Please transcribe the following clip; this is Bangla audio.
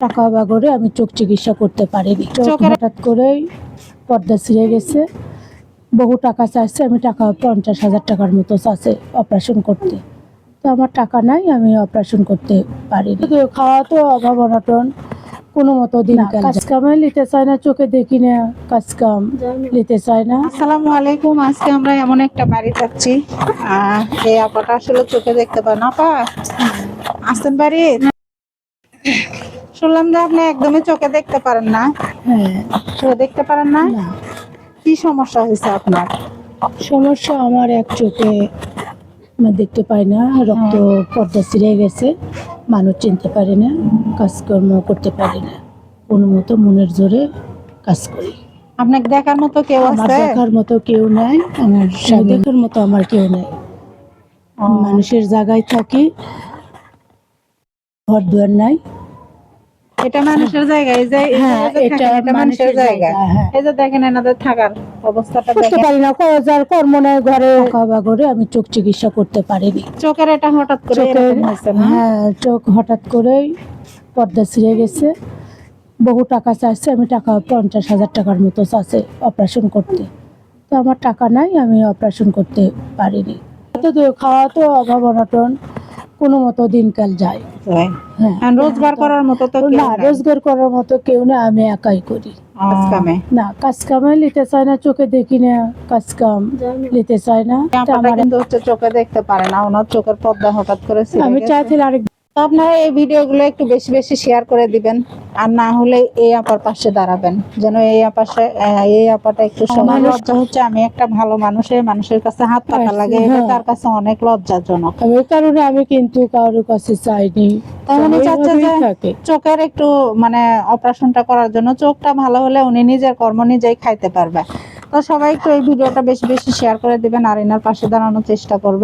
টাকা বাগরে আমি চোখ চিকিৎসা করতে পারিনি। চোখ হঠাৎ করেই পর্দা ছিঁড়ে গেছে। বহু টাকা চাইছে, আমি টাকা 50,000 টাকার মতো চাচ্ছে অপারেশন করতে। তো আমার টাকা নাই, আমি অপারেশন করতে পারিনি। খাওয়া তো অভাব অনটন, কোনো মতো দিন কাজ কামে নিতে চায় না, চোখে দেখি না কাজ কাম নিতে চায় না। আসসালামু আলাইকুম। আজকে আমরা এমন একটা বাড়ি যাচ্ছি, এই আপাটা আসলে চোখে দেখতে পান। আপা আসতেন বাড়ি? শুনলাম যে আপনি একদমই চোখে দেখতে পারেন না। হ্যাঁ, চোখে দেখতে পারেন না? না কি সমস্যা হয়েছে আপনার? সমস্যা আমার এক চোখে আমি দেখতে পাই না, রক্ত পর্দা ছিঁড়ে গেছে, মানুষ চিনতে পারি না, কাজকর্ম করতে পারি না, কোনো মতো মনের জোরে কাজ করি। আপনাকে দেখার মতো কেউ আমার আছে? দেখার মতো কেউ নাই, আমার স্বামী দেখার মতো আমার কেউ নাই। মানুষের জায়গায় থাকি, ঘর দুয়ার নাই। এটা মানুষের জায়গা, এই যে হ্যাঁ, এটা মানুষের জায়গা। হ্যাঁ, এই যে দেখেন এনাদের থাকার অবস্থাটা করতে দেখেন। পারি না, যার কর্ম নাই, ঘরে টাকা বাগরে আমি চোখ চিকিৎসা করতে পারিনি। চোখের এটা হঠাৎ করে চোখের এরকম হয়েছে না? হ্যাঁ, চোখ হঠাৎ করেই পর্দা ছিঁড়ে গেছে। বহু টাকা চাইছে, আমি টাকা 50,000 টাকার মতো চাচ্ছে অপারেশন করতে। তো আমার টাকা নাই, আমি অপারেশন করতে পারিনি। তো খাওয়া তো অভাব অনটন, কোনো মতো দিনকাল যায়। হ্যাঁ, আর রোজগার করার মতো তো কেউ না, নাই। রোজগার করার মতো কেউ না, আমি একাই করি। কাজ কামে না, কাজ কামে নিতে চায় না, চোখে দেখি না কাজ কাম নিতে চায় না। তা আপনারা আমার কিন্তু হচ্ছে চোখে দেখতে পারে না, ওনার চোখের পর্দা হঠাৎ করে ছিঁড়ে আমি গেছে। চাইছিলাম আরেক তো আপনারা এই ভিডিওগুলো একটু বেশি বেশি শেয়ার করে দিবেন, আর না হলে এই আপার পাশে দাঁড়াবেন, যেন এই আপাটা একটু সমাজ লজ্জা হচ্ছে। আমি একটা ভালো মানুষের কাছে হাত পাতা লাগে, এটা তার কাছে অনেক লজ্জাজনক। এই কারণে আমি কিন্তু কারোর কাছে চাইনি। তাই উনি চাচ্ছে যে এইভাবেই থাকে। চোখের একটু মানে অপারেশনটা করার জন্য, চোখটা ভালো হলে উনি নিজের কর্ম নিজেই খাইতে পারবে। তো সবাই একটু এই ভিডিওটা বেশি বেশি শেয়ার করে দিবেন, আর এনার পাশে দাঁড়ানোর চেষ্টা করবেন।